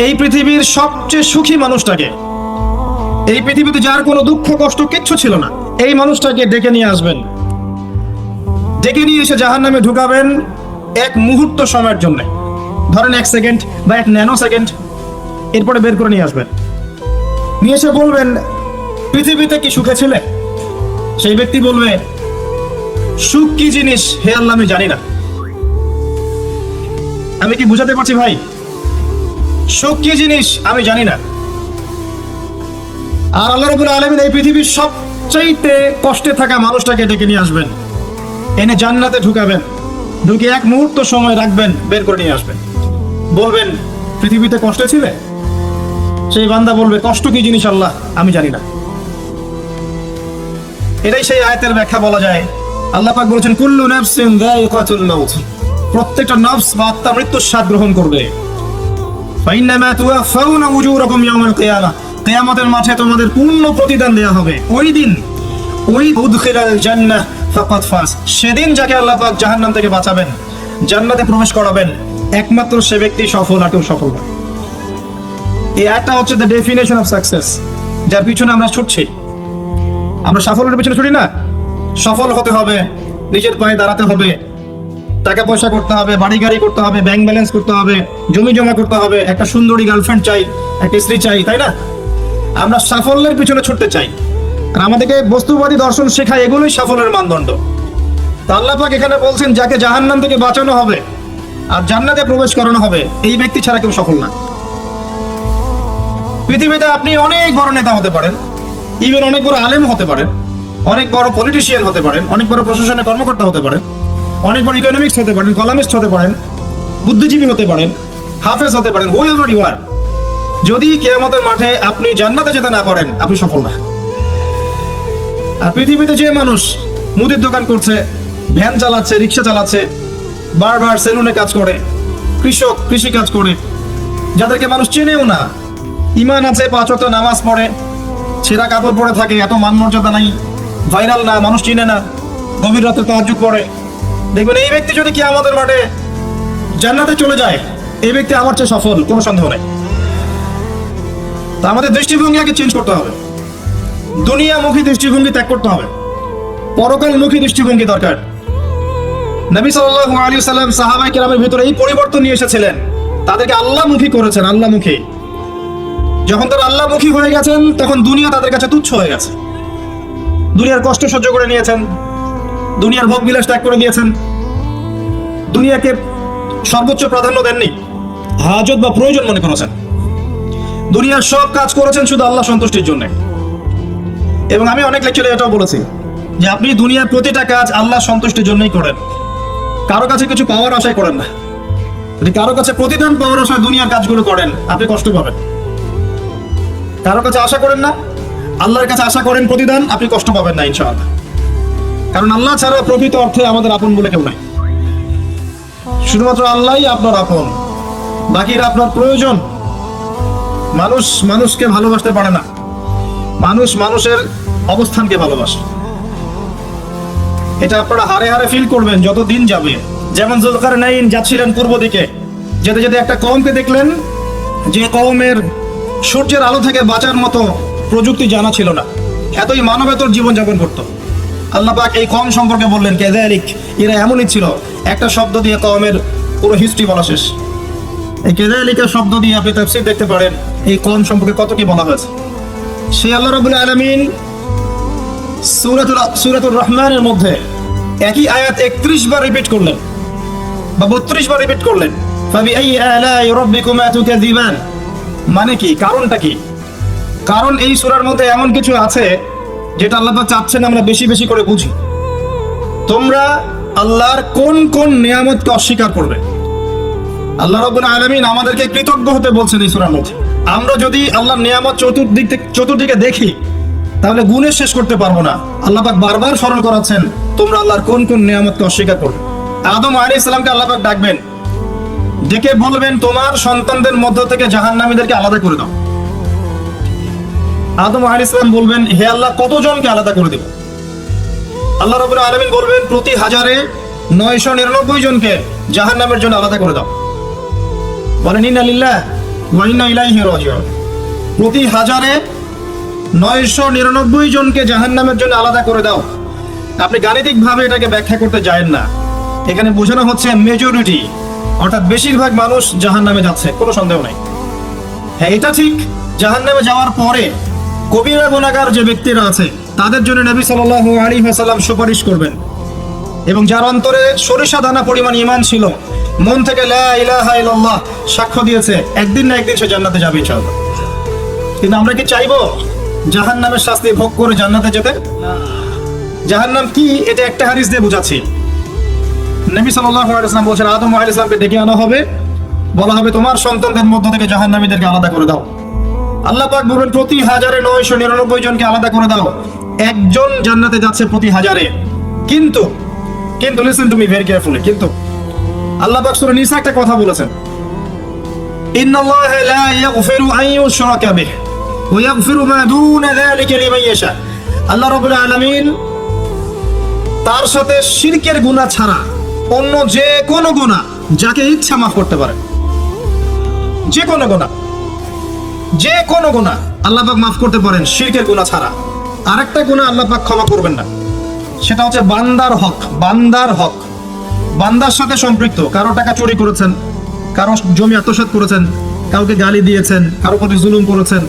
এই পৃথিবীর সবচেয়ে সুখী মানুষটাকে, এই পৃথিবীতে যার কোনো দুঃখ কষ্ট কিচ্ছু ছিল না, এই মানুষটাকে ডেকে নিয়ে আসবেন। ডেকে নিয়ে এসে জাহান্নামে ঢুকাবেন এক মুহূর্ত সময়ের জন্য, ধরেন 1 সেকেন্ড বা 1 ন্যানো সেকেন্ড। এরপরে বের করে নিয়ে আসবেন, নিয়ে এসে বলবেন পৃথিবীতে কি সুখে ছিলে? সেই ব্যক্তি বলবে সুখ কি জিনিস হে আল্লাহ আমি জানি না। আমি কি বুঝাতে পারছি ভাই? সুখ কি জিনিস আমি জানি না। আর আল্লাহ রাব্বুল আলামিন এই পৃথিবীর সবচাইতে কষ্টে থাকা মানুষটাকে ডেকে নিয়ে আসবেন, এনে জান্নাতে ঢুকাবেন, ঢুকে এক মুহূর্ত সময় রাখবেন, বের করে নিয়ে আসবেন। বলবেন পৃথিবীতে কষ্টে ছিলে? সেই বান্দা বলবে কষ্ট কি জিনিস আল্লাহ আমি জানি না। এটাই সেই আয়াতের ব্যাখ্যা বলা যায়। আল্লাহ পাক বলেছেন কুল্লু নাফসিন যায়িকাতুল মাউত, প্রত্যেকটা নফস বা আত্মা মৃত্যুর স্বাদ গ্রহণ করবে। ফাইন্নামা তুওয়াফাউনা উজুরাকুম ইয়াওমাল কিয়ামাহ, কিয়ামতের মাঠে তোমাদের পূর্ণ প্রতিদান দেয়া হবে। ওই দিন ওই উদখিলাল জান্নাহ ফাকাদ ফাজ, সেদিন যাকে আল্লাহ পাক জাহান্নাম থেকে বাঁচাবেন, জান্নাতে প্রবেশ করাবেন, একমাত্র সে ব্যক্তি সফল, আর কেউ সফল না। এই একটা হচ্ছে দ্য ডেফিনেশন অফ সাকসেস, যার পিছনে আমরা ছুটছি। আমরা সাফল্যের পিছনে ছুটি না। সফল হতে হবে, নিজের পায়ে দাঁড়াতে হবে, টাকা পয়সা করতে হবে, বাড়ি গাড়ি করতে হবে, ব্যাংক ব্যালেন্স করতে হবে, জমি জমা করতে হবে, একটা সুন্দরী গার্লফ্রেন্ড চাই, একটা স্ত্রী চাই, তাই না? আমরা সাফল্যের পিছনে ছুটতে চাই, আর আমাদেরকে বস্তুবাদী দর্শন শেখায় এগুলোই সাফল্যের মানদণ্ড। তা আল্লাহ পাক এখানে বলছেন যাকে জাহান্নাম থেকে বাঁচানো হবে আর জান্নাতে প্রবেশ করানো হবে, এই ব্যক্তি ছাড়া কেউ সফল না। পৃথিবীতে আপনি অনেক বড় নেতা হতে পারেন, ইভেন অনেক বড় আলেম হতে পারেন, অনেক বড় পলিটিশিয়ান হতে পারেন, অনেক বড় প্রশাসনের কর্মকর্তা হতে পারেন, অনেক বড় ইকোনমিক্স হতে পারেন, কলামিস্ট হতে পারেন, বুদ্ধিজীবী হতে পারেন, হাফেজ হতে পারেন, হুএভার ইউ আর, যদি কিয়ামতের মাঠে আপনি জান্নাতে যেতে না পারেন, আপনি সফল না। আর পৃথিবীতে যে মানুষ মুদির দোকান করছে, ভ্যান চালাচ্ছে, রিক্সা চালাচ্ছে, বারবার সেলুনে কাজ করে, কৃষক কৃষি কাজ করে, যাদেরকে মানুষ চেনেও না, ঈমান আছে, 5 ওয়াক্ত নামাজ পড়ে, ছেঁড়া কাপড় পরে থাকে, এত মান মর্যাদা নাই, ভাইরাল না, মানুষ চিনে না, গভীর রাতে তাহাজ্জুদ পড়ে, দেখবেন এই ব্যক্তি যদি কিয়ামতের মাঠে জান্নাতে চলে যায়, এই ব্যক্তি আমার চেয়ে সফল, কোনো সন্দেহ নেই। তা আমাদের দৃষ্টিভঙ্গি আগে চেঞ্জ করতে হবে, দুনিয়ামুখী দৃষ্টিভঙ্গি ত্যাগ করতে হবে, পরকালমুখী দৃষ্টিভঙ্গি দরকার। নবী সাল্লাল্লাহু আলাইহি ওয়াসাল্লাম সাহাবায়ে কেরামের ভিতরে এই পরিবর্তন নিয়ে এসেছিলেন, তাদেরকে আল্লাহমুখী করেছেন, আল্লাহমুখী। যখন তারা আল্লাহমুখী হয়ে গেছেন, তখন দুনিয়া তাদের কাছে তুচ্ছ হয়ে গেছে। দুনিয়ার কষ্ট সহ্য করে নিয়েছেন, দুনিয়ার ভোগ বিলাস ত্যাগ করে দিয়েছেন, দুনিয়াকে সর্বোচ্চ প্রাধান্য দেননি, হাজত বা প্রয়োজন মনে করেছেন। দুনিয়ার সব কাজ করেছেন শুধু আল্লাহ সন্তুষ্টির জন্য। এবং আমি অনেক লেকচারে এটাও বলেছি যে আপনি দুনিয়ার প্রতিটা কাজ আল্লাহ সন্তুষ্টির জন্যই করেন, কারো কাছে কিছু পাওয়ার আশায় করেন না। যদি কারো কাছে প্রতিদান পাওয়ার আশায় দুনিয়ার কাজগুলো করেন, আপনি কষ্ট পাবেন। কারো কাছে আশা করেন না, আল্লাহর কাছে আশা করেন প্রতিদান, আপনি কষ্ট পাবেন না ইনশাআল্লাহ। কারণ আল্লাহ ছাড়া প্রকৃত অর্থে আমাদের আপন বলে কেউ নাই। শুধুমাত্র আল্লাহই আপনার আপন, বাকিরা আপনার প্রয়োজন। মানুষ মানুষকে ভালোবাসতে পারে না, মানুষ মানুষের অবস্থানকে ভালোবাসে। এটা আপনারা হারে হারে ফিল করবেন যত দিন যাবে। যেমন যুলকারনাইন যাচ্ছিলেন পূর্ব দিকে, যেতে যেতে একটা কওমকে দেখলেন যে কওমের সূর্যের আলো থেকে বাঁচার মতো প্রযুক্তি জানা ছিল না, এতই মানবেতর জীবনযাপন করত। আল্লাহ পাক এই কওম সম্পর্কে বললেন কাযালিক, এরা এমনই ছিল। একটা শব্দ দিয়ে কওমের পুরো হিস্ট্রি বলা শেষ। এই কাযালিকা শব্দ দিয়ে আপনি তাফসীর দেখতে পারেন এই কওম সম্পর্কে কত কি বলা হয়েছে। সেই আল্লাহ রাব্বুল আলামিন সূরাতুর রহমানের মধ্যে একই আয়াত 31 বার রিপিট করলেন বা 32 বার রিপিট করলেন। ফাবিআইয়ি আলাই রাব্বিকুমা তুকাযিবান, মানে কি, কারণটা কি? কারণ এই সূরার মধ্যে এমন কিছু আছে যেটা আল্লাহ পাক চাচ্ছেন আমরা বেশি বেশি করে বুঝি। তোমরা আল্লাহর কোন কোন নিয়ামতকে অস্বীকার করবে। আল্লাহ রাব্বুল আলামিন আমাদেরকে কৃতজ্ঞ হতে বলছেন এই সূরার মধ্যে। আমরা যদি আল্লাহর নিয়ামত চতুর্দিকে দেখি, তাহলে গুণে শেষ করতে পারবো না। আল্লাহ পাক বারবার স্মরণ করাচ্ছেন তোমরা আল্লাহর কোন কোন নিয়ামতকে অস্বীকার করবে। আদম আলাইহিস সালামকে আল্লাহ পাক ডাকবেন, ডেকে বলবেন তোমার সন্তানদের মধ্য থেকে জাহান্নামীদেরকে আলাদা করে দাও। আদম আলাইহিস সালাম বলবেন হে আল্লাহ কতজনকে আলাদা করে দেব? আল্লাহ রাব্বুল আলামিন বলবেন প্রতি 1000-এ 999 জনকে জাহান্নামের জন্য আলাদা করে দাও। বলেন ইন্না লিল্লাহ ওয়া ইন্না ইলাইহি রাজিউন। প্রতি হাজারে 999 জনকে জাহান্নামের জন্য আলাদা করে দাও। আপনি গাণিতিকভাবে এটাকে ব্যাখ্যা করতে যায়েন না, এখানে বোঝানো হচ্ছে মেজরিটি, অর্থাৎ বেশিরভাগ মানুষ জাহান্নামে যাচ্ছে, কোনো সন্দেহ নাই। হ্যাঁ, এটা ঠিক, জাহান্নামে যাওয়ার পরে কবিরা গুনাহগার যে ব্যক্তিরা আছে তাদের জন্য নবী সাল্লাল্লাহু আলাইহি ওয়াসাল্লাম সুপারিশ করবেন, এবং যার অন্তরে সরিষা দানা পরিমাণ ঈমান ছিল, মন থেকে লা ইলাহা ইল্লাল্লাহ সাক্ষ্য দিয়েছে, একদিন না একদিন সে জান্নাতে যাবে ইনশাআল্লাহ। কিন্তু আমরা কি চাইবো জাহান্নামের শাস্তি ভোগ করে জান্নাতে যেতে? জাহান্নাম কি, এটা একটা হাদিস দিয়ে বুঝাচ্ছি। নবী সাল্লাল্লাহু আলাইহি ওয়াসাল্লাম বলেছেন, আদম আলাইহিস সালামকে ডেকে আনা হবে, বলা হবে তোমার সন্তানদের মধ্য থেকে জাহান্নামীদেরকে আলাদা করে দাও। আল্লাহ পাক বলবেন প্রতি হাজারে 999 জনকে আলাদা করে দাও, একজন জান্নাতে যাচ্ছে প্রতি হাজারে। কিন্তু listen to me very carefully, কিন্তু আল্লাহ পাক সূরা নিসা একটা কথা বলেছেন, ইন্নাল্লাহা লা ইয়াগফিরু আন ইউশরাকা বিহি ওয়া ইয়াগফিরু মা দুনা যালিকা লিমান ইয়াশা। আল্লাহ রাব্বুল আলামিন তার সাথে শিরকের গুনাহ ছাড়া অন্য যে কোনো গুনাহ যাকে ইচ্ছা মাফ করতে পারে। যে কোনো গুনাহ আল্লাহ পাক মাফ করতে পারেন শিরকের গুনাহ ছাড়া। আরেকটা গুনাহ আল্লাহ পাক ক্ষমা করবেন না, সেটা হচ্ছে বান্দার হক। বান্দার সাথে সম্পৃক্ত, কারো টাকা চুরি করেছেন, কারো জমি আত্মসাৎ করেছেন, কাউকে গালি দিয়েছেন, কারো প্রতি জুলুম করেছেন,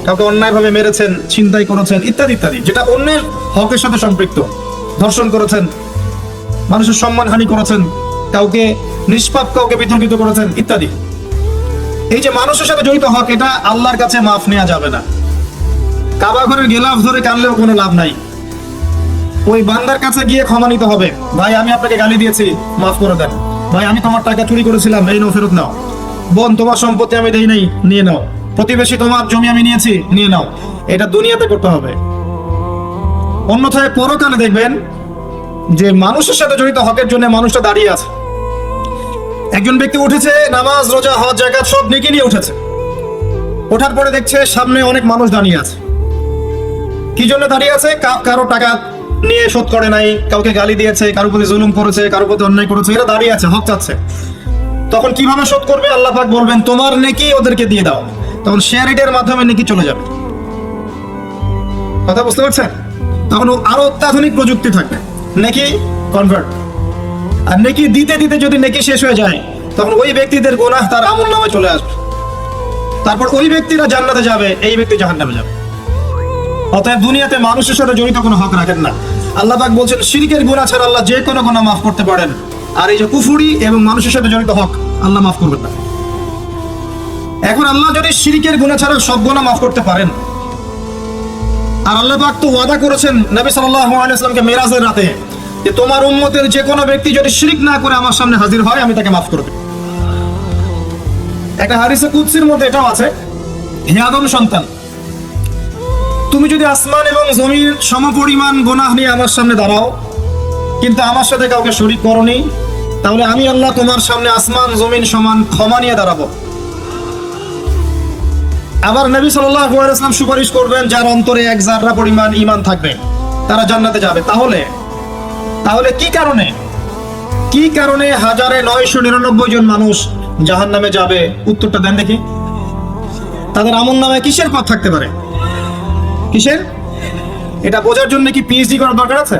কাউকে অন্যায়ভাবে মেরেছেন, ছিনতাই করেছেন, ইত্যাদি ইত্যাদি, যেটা অন্যের হকের সাথে সম্পৃক্ত। ধর্ষণ করেছেন, মানুষের সম্মানহানি করেছেন, কাউকে নিষ্পাপ কাউকে বিতর্কিত করেছেন, ইত্যাদি। এই যে মানুষের সাথে জড়িত হক, এটা আল্লাহর কাছে মাফ নেওয়া যাবে না। কাবা ঘরের গেলাফ ধরে কানলেও কোনো লাভ নাই, ওই বান্দার কাছে গিয়ে ক্ষমা নিতে হবে। ভাই আমি আপনাকে গালি দিয়েছি, মাফ করে দেন। ভাই আমি তোমার টাকা চুরি করেছিলাম, এই নাও ফেরত নাও। বোন তোমার সম্পত্তি আমি দেই নাই, নিয়ে নাও। প্রতিবেশী তোমার জমি আমি নিয়েছি, নিয়ে নাও। এটা দুনিয়াতে করতে হবে। অন্যথায় পরকালে দেখবেন যে মানুষের সাথে জড়িত হকের জন্য মানুষটা দাঁড়িয়ে আছে। একজন ব্যক্তি উঠেছে, নামাজ রোজা হজ জাকাত সব নেকি নিয়ে উঠেছে, ওঠার পরে দেখছে সামনে অনেক মানুষ দাঁড়িয়ে আছে। কি জন্য দাঁড়িয়ে আছে? কারো টাকা নিয়ে শোধ করে নাই, কাউকে গালি দিয়েছে, কারো প্রতি জুলুম করেছে, কারো প্রতি অন্যায় করেছে, এরা দাঁড়িয়ে আছে, হক চাচ্ছে। তখন কিভাবে শোধ করবে? আল্লাহ পাক বলবেন তোমার নেকি ওদেরকে দিয়ে দাও। তখন শেয়ারিটের মাধ্যমে নেকি চলে যাবে। কথা বুঝতে পারছেন? তখন আরো অত্যাধুনিক প্রযুক্তি থাকবে, নেকি কনভার্ট। আর নেকি দিতে দিতে যদি নেকি শেষ হয়ে যায়, তখন ওই ব্যক্তিদের গুনাহ তার আমলনামায় চলে আসবে। তারপর ওই ব্যক্তিরা জান্নাতে যাবে, এই ব্যক্তি জাহান্নামে যাবে। অতএব দুনিয়াতে মানুষের সাথে জড়িত কোনো হক রাখেন না। আল্লাহ পাক বলছেন শিরকের গুনাহ ছাড়া আল্লাহ যে কোনো গুনাহ মাফ করতে পারেন, আর এই যে কুফরি এবং মানুষের সাথে জড়িত হক আল্লাহ মাফ করবেন না। এখন আল্লাহ যদি শিরকের গুনাহ ছাড়া সব গুনাহ মাফ করতে পারেন, আর আল্লাহ পাক তো ওয়াদা করেছেন নবী সাল্লাল্লাহু আলাইহি ওয়াসাল্লামকে মেরাজের রাতে, যে তোমার উম্মতের যে কোনো ব্যক্তি যদি শিরক না করে আমার সামনে হাজির হয়, আমি তাকে মাফ করে দেব। একটা হাদিসে কুদসির মধ্যে এটাও আছে, হে আদম সন্তান, তুমি যদি আসমান এবং জমির সমপরিমাণ গুনাহ নিয়ে আমার সামনে দাঁড়াও, কিন্তু আমার সাথে কাউকে শরীক করনি, তাহলে আমি আল্লাহ তোমার সামনে আসমান জমিন সমান ক্ষমা নিয়ে দাঁড়াবো। আবার নবী সাল্লাল্লাহু আলাইহি ওয়াসাল্লাম সুপারিশ করবেন, যার অন্তরে এক জাররা পরিমাণ ঈমান থাকবে তারা জান্নাতে যাবে। তাহলে কি কারণে হাজারে 999 জন মানুষ জাহান্নামে যাবে? উত্তরটা দেন দেখি। তাদের আমলনামায় কিসের পাপ থাকতে পারে? কিসের? এটা বোঝার জন্য কি পিএইচডি করার দরকার আছে?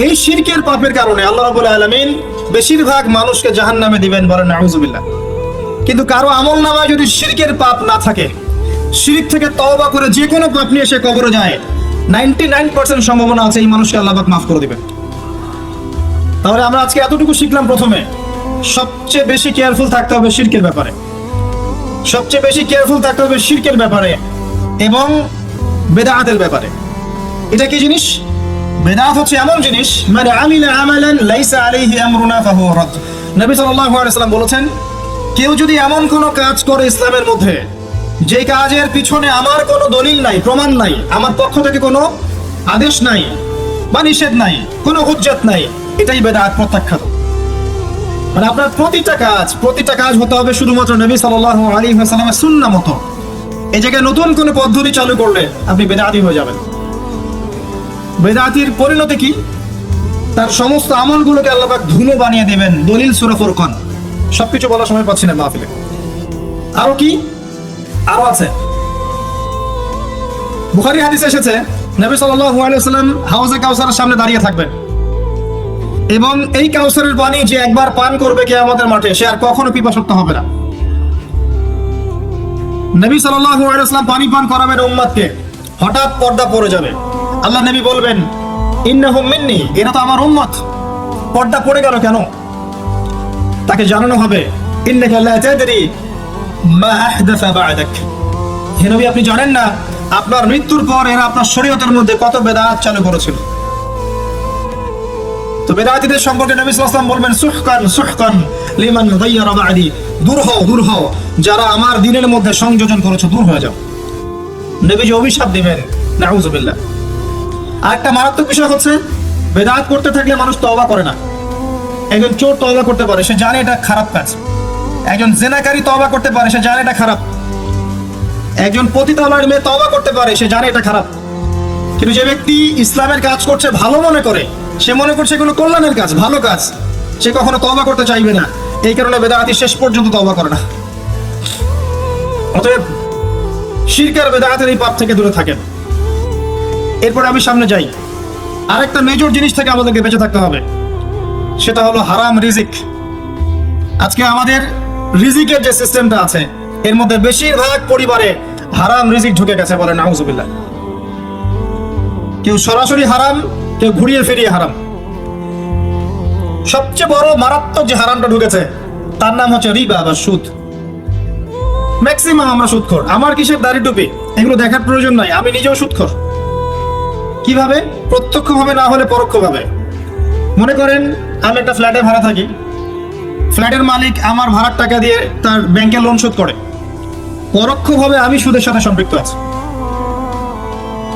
এই শিরকের পাপের কারণে আল্লাহ রাব্বুল আলামিন বেশিরভাগ মানুষকে জাহান্নামে দিবেন, বলেন নাউযুবিল্লাহ। কিন্তু কারো আমলনামায় যদি শিরকের পাপ না থাকে, শিরক থেকে তওবা করে যে কোনো পাপ নিয়ে সে কবরে যায়, 99% সম্ভাবনা আছে এই মানুষকে আল্লাহ পাক মাফ করে দিবেন। তাহলে আমরা আজকে এতটুকু শিখলাম, প্রথমে সবচেয়ে বেশি কেয়ারফুল থাকতে হবে শিরকের ব্যাপারে, সবচেয়ে বেশি কেয়ারফুল থাকতে হবে শিরকের ব্যাপারে এবং বেদাতের ব্যাপারে। এটা কি জিনিস? বেদাত হচ্ছে এমন জিনিস, মানে আমিলা আমালান লাইসা আলাইহি আমরুনা ফাহুয়া রাদ। নবী সাল্লাল্লাহু আলাইহি ওয়াসাল্লাম বলেছেন, কেউ যদি এমন কোনো কাজ করে ইসলামের মধ্যে যে কাজের পিছনে আমার কোনো দলিল নাই, প্রমাণ নাই, আমার পক্ষ থেকে কোনো আদেশ নাই বা নিষেধ নাই, কোনো হুজ্জত নাই, এটাই বেদাত, প্রত্যাখ্যাত। মানে আপনার প্রতিটা কাজ হতে হবে শুধুমাত্র নবী সাল্লাল্লাহু আলাইহি ওয়াসাল্লামের সুন্নাহ মতো। এই জায়গায় নতুন কোনো পদ্ধতি চালু করলে আপনি বেদাতি হয়ে যাবেন। বেদাতির পরিণতি কি? তার সমস্ত আমলগুলোকে আল্লাহ পাক ধুলো বানিয়ে দেবেন। দলিল সূরা ফুরকান। সবকিছু বলার সময় পাচ্ছি না মাহফিলে। আরো কি? আরো আছে। বুখারী হাদিসে এসেছে নবী সাল্লাল্লাহু আলাইহি ওয়াসাল্লাম হাউজে কাউসারের সামনে দাঁড়িয়ে থাকবেন এবং এই কাউসারের পানি যে একবার পান করবে কিয়ামতের মাঠে সে আর কখনো পিপাসুক্ত হবে না। নবী সাল্লাল্লাহু আলাইহি ওয়াসাল্লাম পানি পান করাবেন উম্মতকে, হঠাৎ পর্দা পড়ে যাবে। আল্লাহ নবী বলবেন ইন্নাহুম মিন্নি, এরা তো আমার উম্মত। পর্দা পড়ে গেল কেন? তাকে জানানো হবে ইন্নাকা লা তাদরি মা আহদাসা বা'দাক, হে নবী আপনি জানেন না আপনার মৃত্যুর পর এরা আপনার শরীয়তের মধ্যে কত বেদাত চালু করেছিল। তো বেদাতীদের সম্পর্কে নবী সাল্লাল্লাহু আলাইহি ওয়াসাল্লাম বলবেন সুহকান সুহকান লিমান গায়্যারা বা'দি, দূর হও যারা আমার দ্বীনের মধ্যে সংযোজন করেছে, দূর হয়ে যাও। নবীজি অভিশাপ দিবেন, নাউযুবিল্লাহ। আরেকটা মারাত্মক বিষয় হচ্ছে বেদাত করতে থাকলে মানুষ তওবা করে না। একজন চোর তওবা করতে পারে, সে জানে এটা খারাপ কাজ। একজন জেনাকারী তওবা করতে পারে, সে জানে এটা খারাপ। একজন পতিতালয়ের মেয়ে তওবা করতে পারে, সে জানে এটা খারাপ। কিন্তু যে ব্যক্তি ইসলামের কাজ করছে ভালো মনে করে, সে মনে করছে এগুলো কল্যাণের কাজ, ভালো কাজ, সে কখনো তওবা করতে চাইবে না। এই কারণে বেদাতি শেষ পর্যন্ত তওবা করে না। অতএব শিরক আর বেদাতের এই পাপ থেকে দূরে থাকেন। এরপরে আমি সামনে যাই। আরেকটা মেজর জিনিস থেকে আমাদেরকে বেঁচে থাকতে হবে, সেটা হলো হারাম রিজিক। আজকে আমাদের রিজিকের যে সিস্টেমটা আছে এর মধ্যে বেশিরভাগ পরিবারে হারাম রিজিক ঢুকে গেছে, বলে নাউযুবিল্লাহ। কেউ সরাসরি হারাম, কেউ ঘুরিয়ে ফিরিয়ে হারাম। সবচেয়ে বড় মারাত্মক যে হারামটা ঢুকেছে তার নাম হচ্ছে রিবা বা সুদ। ম্যাক্সিমাম আমরা সুদখোর। আমার কিসের দাড়ি টুপি এগুলো দেখার প্রয়োজন নাই, আমি নিজেও সুদখোর। কিভাবে? প্রত্যক্ষভাবে না হলে পরোক্ষভাবে। মনে করেন আমি একটা ফ্ল্যাটে ভাড়া থাকি, ফ্ল্যাটের মালিক আমার ভাড়ার টাকা দিয়ে তার ব্যাংকে লোন শোধ করে, পরোক্ষভাবে আমি সুদের সাথে সম্পৃক্ত আছি।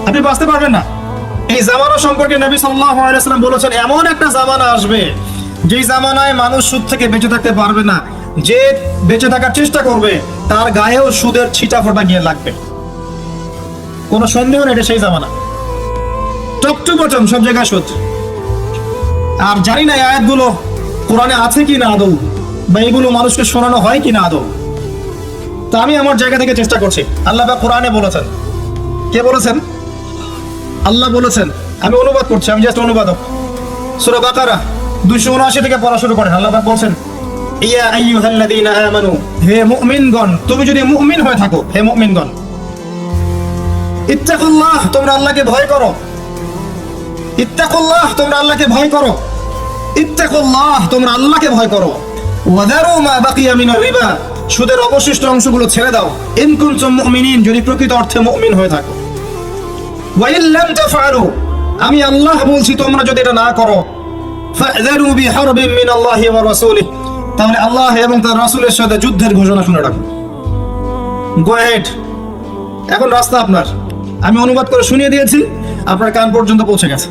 আপনি বাঁচতে পারবেন না। এই জামানা সম্পর্কে নবী সাল্লাল্লাহু আলাইহি ওয়াসাল্লাম বলেছেন এমন একটা জামানা আসবে যেই জামানায় মানুষ সুদ থেকে বেঁচে থাকতে পারবে না। যে বেঁচে থাকার চেষ্টা করবে তার গায়েও সুদের ছিটা ফোটা গিয়ে লাগবে, কোনো সন্দেহ নেই, এটা সেই জামানা। টপ টু বটম সব জায়গায় সুদ। আর জানি না এই আয়াতগুলো কোরআনে আছে কি না আদৌ, বা এগুলো মানুষকে শোনানো হয় কি না আদৌ। তা আমি আমার জায়গা থেকে চেষ্টা করছি। আল্লাহ পাক কোরআনে বলেছেন, কে বলেছেন? আল্লাহ বলেছেন। আমি অনুবাদ করছি, আমি জাস্ট অনুবাদক। সূরা বাকারা 279 থেকে পড়া শুরু করেন। আল্লাহ পাক বলেন ইয়া আইয়ুহাল্লাযীনা আমানু, হে মুমিনগণ, তুমি যদি মুমিন হয়ে থাকো, হে মুমিনগণ, ইত্তাকুল্লাহ, তোমরা আল্লাহকে ভয় করো। ইত্তাকুল্লাহ, তোমরা আল্লাহকে ভয় করো। ইত্তাকুল্লাহ, তোমরা আল্লাহকে ভয় করো। ওয়াদারু মা বাকিয়া মিনার রিবা, সুদের অবশিষ্ট অংশগুলো ছেড়ে দাও। ইন কুনতুম মুমিনিন, যদি প্রকৃত অর্থে মুমিন হয়ে থাকো। ওয়া ইন লাম তাফআলু, আমি আল্লাহ বলছি তোমরা যদি এটা না করো, ফাযরু বিহারবিন মিনাল্লাহি ওয়া রাসূলিহি, তাহলে আল্লাহ এবং তার রাসূলের সাথে যুদ্ধের ঘোষণা শুনে রাখো। গো হেড, এখন রাস্তা আপনার। আমি অনুবাদ করে শুনিয়ে দিয়েছি, আপনার কান পর্যন্ত পৌঁছে গেছে।